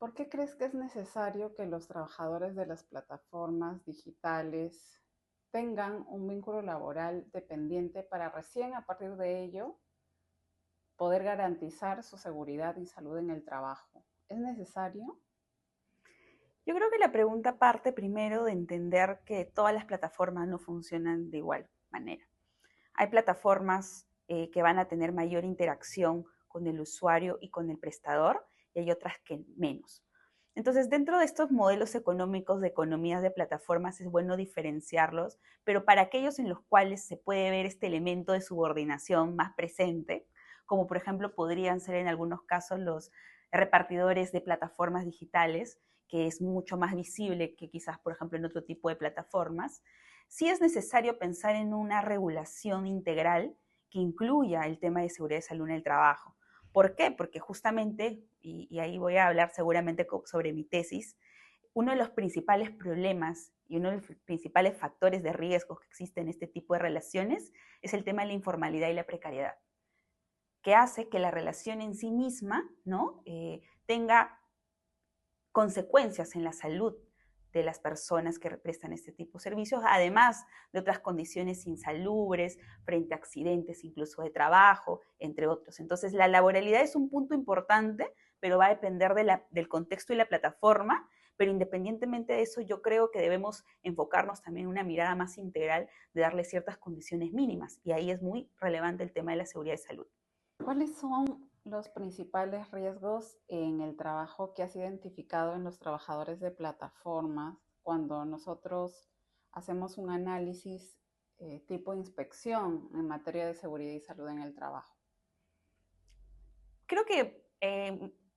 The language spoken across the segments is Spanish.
¿Por qué crees que es necesario que los trabajadores de las plataformas digitales tengan un vínculo laboral dependiente para recién a partir de ello poder garantizar su seguridad y salud en el trabajo? ¿Es necesario? Yo creo que la pregunta parte primero de entender que todas las plataformas no funcionan de igual manera. Hay plataformas que van a tener mayor interacción con el usuario y con el prestador y hay otras que menos. Entonces, dentro de estos modelos económicos de economías de plataformas es bueno diferenciarlos, pero para aquellos en los cuales se puede ver este elemento de subordinación más presente, como por ejemplo podrían ser en algunos casos los repartidores de plataformas digitales, que es mucho más visible que quizás, por ejemplo, en otro tipo de plataformas, sí es necesario pensar en una regulación integral que incluya el tema de seguridad y salud en el trabajo. ¿Por qué? Porque justamente, y ahí voy a hablar seguramente sobre mi tesis, uno de los principales problemas y uno de los principales factores de riesgo que existen en este tipo de relaciones es el tema de la informalidad y la precariedad, que hace que la relación en sí misma, ¿no? Tenga consecuencias en la salud de las personas que prestan este tipo de servicios, además de otras condiciones insalubres frente a accidentes incluso de trabajo, entre otros. Entonces, la laboralidad es un punto importante, pero va a depender del contexto y la plataforma, pero independientemente de eso, yo creo que debemos enfocarnos también en una mirada más integral de darle ciertas condiciones mínimas, y ahí es muy relevante el tema de la seguridad y salud. ¿Cuáles son los principales riesgos en el trabajo que has identificado en los trabajadores de plataformas cuando nosotros hacemos un análisis tipo inspección en materia de seguridad y salud en el trabajo? Creo que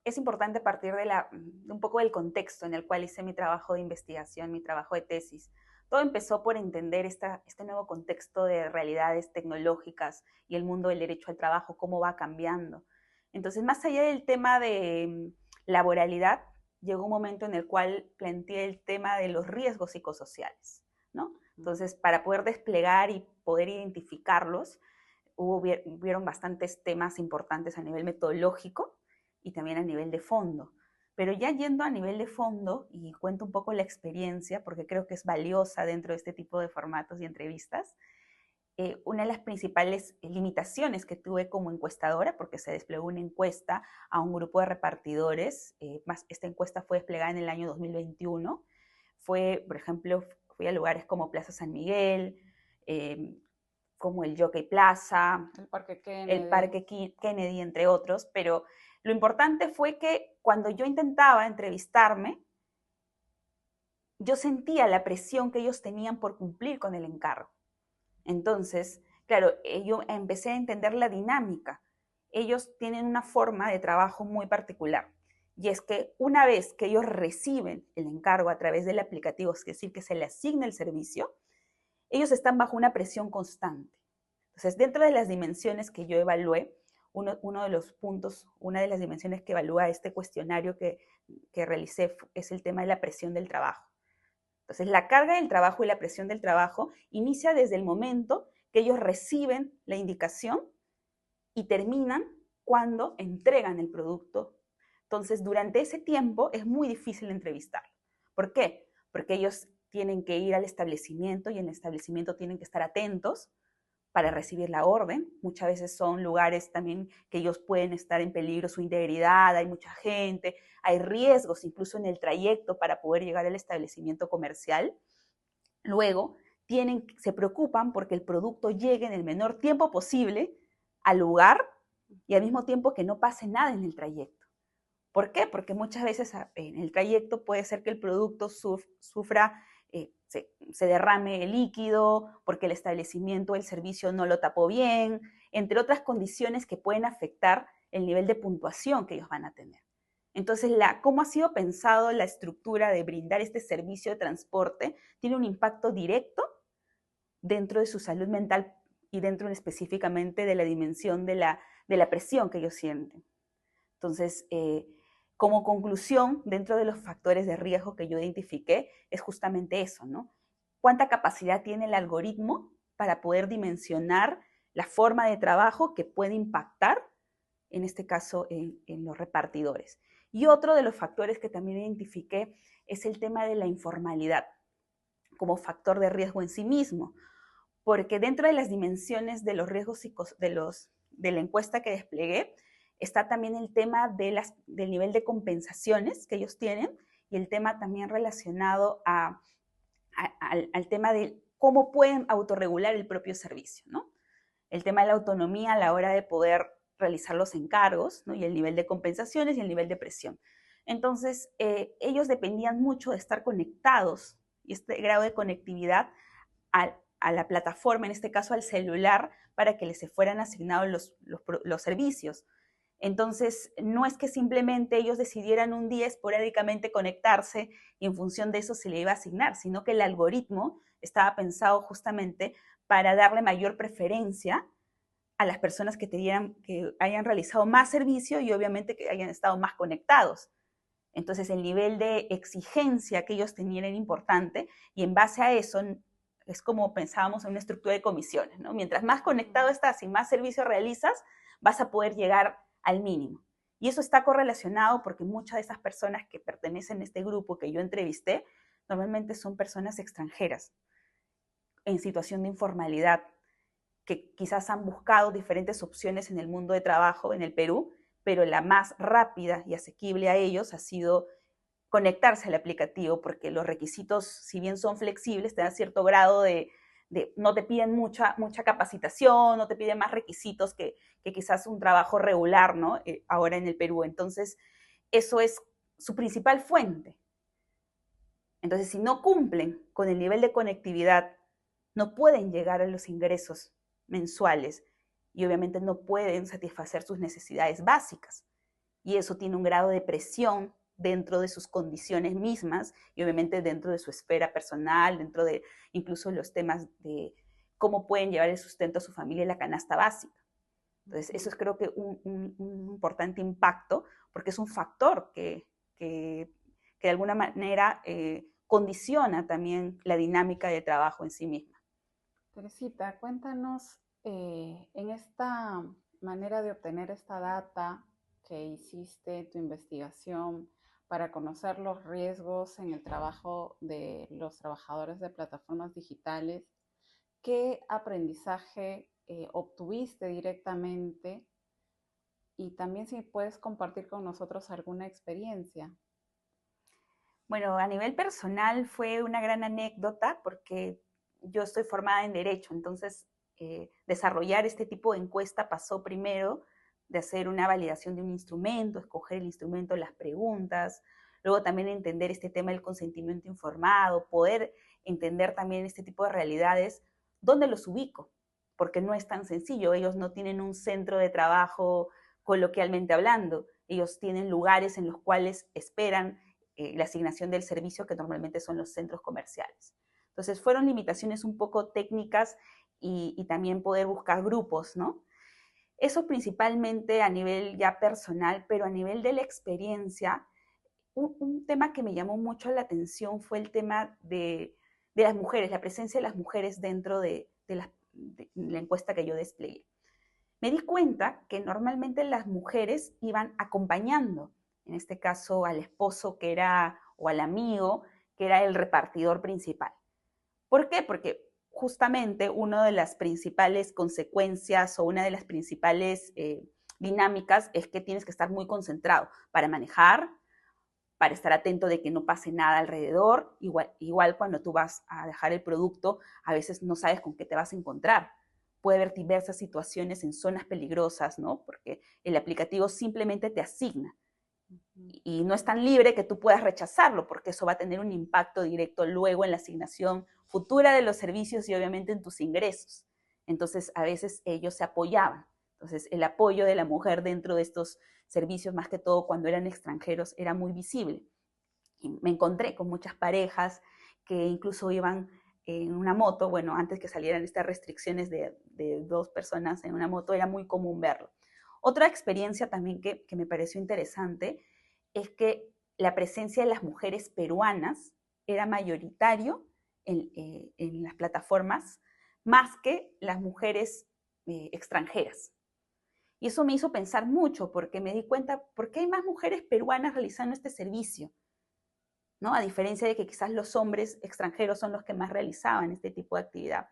es importante partir de un poco del contexto en el cual hice mi trabajo de investigación, mi trabajo de tesis. Todo empezó por entender este nuevo contexto de realidades tecnológicas y el mundo del derecho al trabajo, cómo va cambiando. Entonces, más allá del tema de laboralidad, llegó un momento en el cual planteé el tema de los riesgos psicosociales, ¿no? Entonces, para poder desplegar y poder identificarlos, hubieron bastantes temas importantes a nivel metodológico y también a nivel de fondo. Pero ya yendo a nivel de fondo, y cuento un poco la experiencia, porque creo que es valiosa dentro de este tipo de formatos y entrevistas, una de las principales limitaciones que tuve como encuestadora, porque se desplegó una encuesta a un grupo de repartidores, esta encuesta fue desplegada en el año 2021, fue, por ejemplo, fui a lugares como Plaza San Miguel, como el Jockey Plaza, El Parque el Kennedy. Parque Kennedy, entre otros, pero lo importante fue que cuando yo intentaba entrevistarme, yo sentía la presión que ellos tenían por cumplir con el encargo. Entonces, claro, yo empecé a entender la dinámica. Ellos tienen una forma de trabajo muy particular. Y es que una vez que ellos reciben el encargo a través del aplicativo, es decir, que se les asigna el servicio, ellos están bajo una presión constante. Entonces, dentro de las dimensiones que yo evalué, uno de los puntos, una de las dimensiones que evalúa este cuestionario que realicé es el tema de la presión del trabajo. Entonces, la carga del trabajo y la presión del trabajo inicia desde el momento que ellos reciben la indicación y terminan cuando entregan el producto. Entonces, durante ese tiempo es muy difícil entrevistarlo. ¿Por qué? Porque ellos tienen que ir al establecimiento y en el establecimiento tienen que estar atentos para recibir la orden. Muchas veces son lugares también que ellos pueden estar en peligro su integridad, hay mucha gente, hay riesgos incluso en el trayecto para poder llegar al establecimiento comercial. Luego, se preocupan porque el producto llegue en el menor tiempo posible al lugar y al mismo tiempo que no pase nada en el trayecto. ¿Por qué? Porque muchas veces en el trayecto puede ser que el producto sufra, se derrame el líquido, porque el establecimiento, el servicio no lo tapó bien, entre otras condiciones que pueden afectar el nivel de puntuación que ellos van a tener. Entonces, cómo ha sido pensado la estructura de brindar este servicio de transporte tiene un impacto directo dentro de su salud mental y dentro específicamente de la dimensión de la presión que ellos sienten. Entonces, como conclusión, dentro de los factores de riesgo que yo identifiqué, es justamente eso, ¿no? ¿Cuánta capacidad tiene el algoritmo para poder dimensionar la forma de trabajo que puede impactar, en este caso, en los repartidores? Y otro de los factores que también identifiqué es el tema de la informalidad como factor de riesgo en sí mismo, porque dentro de las dimensiones de los riesgos de la encuesta que desplegué, está también el tema del nivel de compensaciones que ellos tienen y el tema también relacionado al tema de cómo pueden autorregular el propio servicio, ¿no? El tema de la autonomía a la hora de poder realizar los encargos, ¿no? Y el nivel de compensaciones y el nivel de presión. Entonces, ellos dependían mucho de estar conectados y este grado de conectividad a la plataforma, en este caso al celular, para que les se fueran asignados los servicios. Entonces, no es que simplemente ellos decidieran un día esporádicamente conectarse y en función de eso se le iba a asignar, sino que el algoritmo estaba pensado justamente para darle mayor preferencia a las personas que hayan realizado más servicio y obviamente que hayan estado más conectados. Entonces, el nivel de exigencia que ellos tenían era importante y en base a eso es como pensábamos en una estructura de comisiones, ¿no? Mientras más conectado estás y más servicio realizas, vas a poder llegar al mínimo. Y eso está correlacionado porque muchas de esas personas que pertenecen a este grupo que yo entrevisté, normalmente son personas extranjeras, en situación de informalidad, que quizás han buscado diferentes opciones en el mundo de trabajo en el Perú, pero la más rápida y asequible a ellos ha sido conectarse al aplicativo, porque los requisitos, si bien son flexibles, te dan cierto grado no te piden mucha capacitación, no te piden más requisitos que quizás un trabajo regular, ¿no? Ahora en el Perú. Entonces, eso es su principal fuente. Entonces, si no cumplen con el nivel de conectividad, no pueden llegar a los ingresos mensuales y obviamente no pueden satisfacer sus necesidades básicas. Y eso tiene un grado de presión dentro de sus condiciones mismas y obviamente dentro de su esfera personal, dentro de incluso los temas de cómo pueden llevar el sustento a su familia y la canasta básica. Entonces, eso es creo que un importante impacto porque es un factor que de alguna manera condiciona también la dinámica de trabajo en sí misma. Teresita, cuéntanos en esta manera de obtener esta data que hiciste, tu investigación para conocer los riesgos en el trabajo de los trabajadores de plataformas digitales, ¿qué aprendizaje obtuviste directamente? Y también si puedes compartir con nosotros alguna experiencia. Bueno, a nivel personal fue una gran anécdota porque yo estoy formada en Derecho, entonces desarrollar este tipo de encuesta pasó primero de hacer una validación de un instrumento, escoger el instrumento, las preguntas, luego también entender este tema del consentimiento informado, poder entender también este tipo de realidades, dónde los ubico, porque no es tan sencillo, ellos no tienen un centro de trabajo coloquialmente hablando, ellos tienen lugares en los cuales esperan la asignación del servicio que normalmente son los centros comerciales. Entonces fueron limitaciones un poco técnicas y también poder buscar grupos, ¿no? Eso principalmente a nivel ya personal, pero a nivel de la experiencia, un tema que me llamó mucho la atención fue el tema de las mujeres, la presencia de las mujeres dentro de la encuesta que yo desplegué. Me di cuenta que normalmente las mujeres iban acompañando, en este caso al esposo que era, o al amigo, que era el repartidor principal. ¿Por qué? Porque justamente una de las principales consecuencias o una de las principales dinámicas es que tienes que estar muy concentrado para manejar, para estar atento de que no pase nada alrededor. Igual cuando tú vas a dejar el producto, a veces no sabes con qué te vas a encontrar. Puede haber diversas situaciones en zonas peligrosas, ¿no? Porque el aplicativo simplemente te asigna y no es tan libre que tú puedas rechazarlo, porque eso va a tener un impacto directo luego en la asignación futura de los servicios y obviamente en tus ingresos. Entonces, a veces ellos se apoyaban. Entonces, el apoyo de la mujer dentro de estos servicios, más que todo cuando eran extranjeros, era muy visible. Y me encontré con muchas parejas que incluso iban en una moto, bueno, antes que salieran estas restricciones de dos personas en una moto, era muy común verlo. Otra experiencia también que me pareció interesante es que la presencia de las mujeres peruanas era mayoritario en las plataformas más que las mujeres extranjeras. Y eso me hizo pensar mucho porque me di cuenta, ¿por qué hay más mujeres peruanas realizando este servicio? ¿No? A diferencia de que quizás los hombres extranjeros son los que más realizaban este tipo de actividad.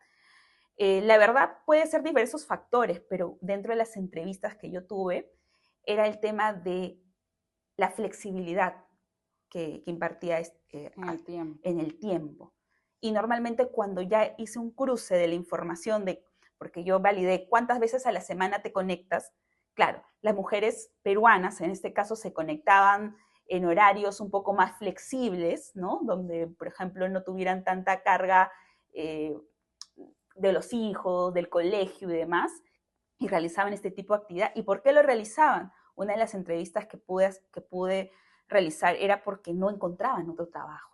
La verdad puede ser diversos factores, pero dentro de las entrevistas que yo tuve era el tema de la flexibilidad que impartía En el tiempo. en el tiempo. Y normalmente cuando ya hice un cruce de la información, porque yo validé cuántas veces a la semana te conectas, claro, las mujeres peruanas en este caso se conectaban en horarios un poco más flexibles, ¿no? Donde, por ejemplo, no tuvieran tanta carga de los hijos, del colegio y demás, y realizaban este tipo de actividad. ¿Y por qué lo realizaban? Una de las entrevistas que pude realizar era porque no encontraban otro trabajo.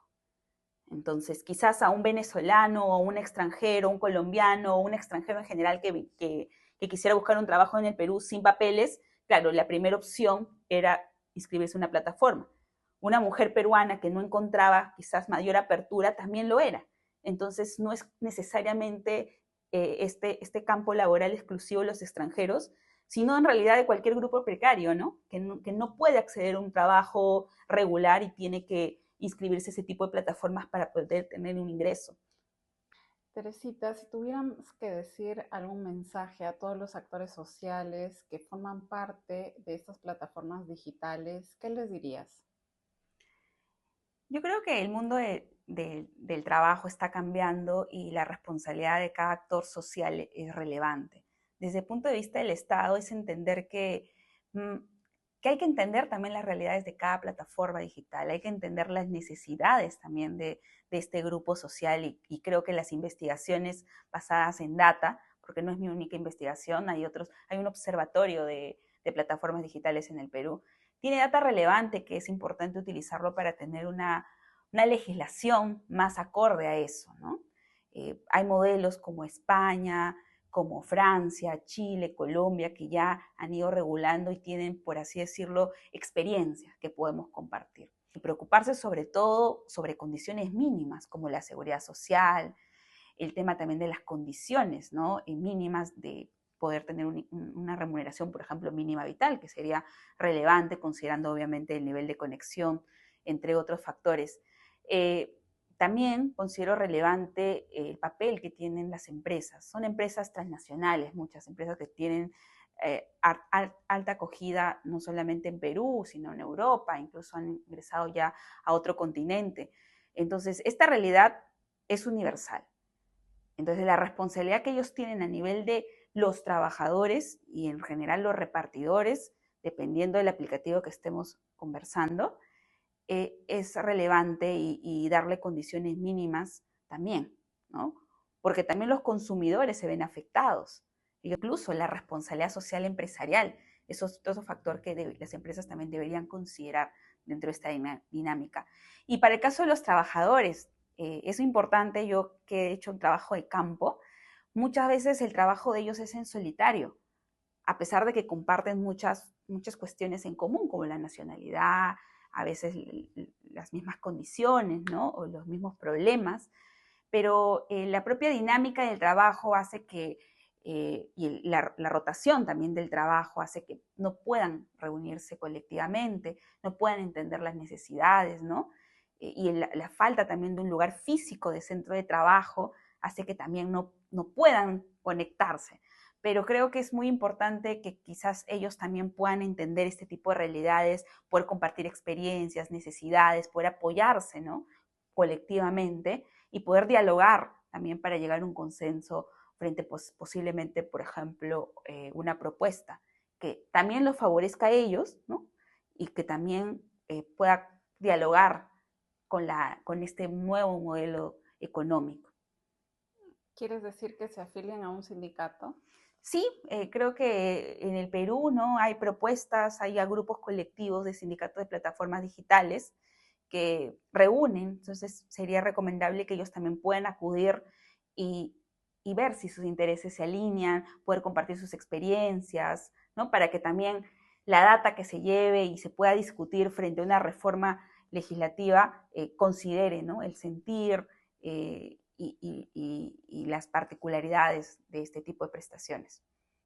Entonces, quizás a un venezolano o a un extranjero, un colombiano o un extranjero en general que quisiera buscar un trabajo en el Perú sin papeles, claro, la primera opción era inscribirse en una plataforma. Una mujer peruana que no encontraba quizás mayor apertura también lo era. Entonces, no es necesariamente este campo laboral exclusivo de los extranjeros, sino en realidad de cualquier grupo precario, ¿no? Que no puede acceder a un trabajo regular y tiene que inscribirse a ese tipo de plataformas para poder tener un ingreso. Teresita, si tuviéramos que decir algún mensaje a todos los actores sociales que forman parte de estas plataformas digitales, ¿qué les dirías? Yo creo que el mundo del trabajo está cambiando y la responsabilidad de cada actor social es relevante. Desde el punto de vista del Estado es entender mm, que hay que entender también las realidades de cada plataforma digital, hay que entender las necesidades también de este grupo social y creo que las investigaciones basadas en data, porque no es mi única investigación, hay un observatorio de plataformas digitales en el Perú, tiene data relevante que es importante utilizarlo para tener una legislación más acorde a eso, ¿no? Hay modelos como España, como Francia, Chile, Colombia, que ya han ido regulando y tienen, por así decirlo, experiencias que podemos compartir. Y preocuparse sobre todo sobre condiciones mínimas como la seguridad social, el tema también de las condiciones, ¿no? Mínimas de poder tener una remuneración, por ejemplo, mínima vital, que sería relevante considerando obviamente el nivel de conexión, entre otros factores. Eh, También considero relevante el papel que tienen las empresas. Son empresas transnacionales, muchas empresas que tienen alta acogida no solamente en Perú, sino en Europa, incluso han ingresado ya a otro continente. Entonces, esta realidad es universal. Entonces, la responsabilidad que ellos tienen a nivel de los trabajadores y en general los repartidores, dependiendo del aplicativo que estemos conversando, es relevante y darle condiciones mínimas también, ¿no? Porque también los consumidores se ven afectados, incluso la responsabilidad social empresarial, eso es otro factor que las empresas también deberían considerar dentro de esta dinámica. Y para el caso de los trabajadores, es importante, yo que he hecho un trabajo de campo, muchas veces el trabajo de ellos es en solitario, a pesar de que comparten muchas cuestiones en común, como la nacionalidad, a veces las mismas condiciones, ¿no? O los mismos problemas, pero la propia dinámica del trabajo hace que, y la rotación también del trabajo hace que no puedan reunirse colectivamente, no puedan entender las necesidades, ¿no? Y la falta también de un lugar físico de centro de trabajo hace que también no puedan conectarse. Pero creo que es muy importante que quizás ellos también puedan entender este tipo de realidades, poder compartir experiencias, necesidades, poder apoyarse, ¿no? Colectivamente y poder dialogar también para llegar a un consenso frente posiblemente, por ejemplo, una propuesta que también los favorezca a ellos, ¿no? Y que también pueda dialogar con este nuevo modelo económico. ¿Quieres decir que se afilian a un sindicato? Sí, creo que en el Perú, ¿no? Hay propuestas, hay grupos colectivos de sindicatos de plataformas digitales que reúnen, entonces sería recomendable que ellos también puedan acudir y, y ver si sus intereses se alinean, poder compartir sus experiencias, ¿no? Para que también la data que se lleve y se pueda discutir frente a una reforma legislativa considere, ¿no? El sentir y las particularidades de este tipo de prestaciones.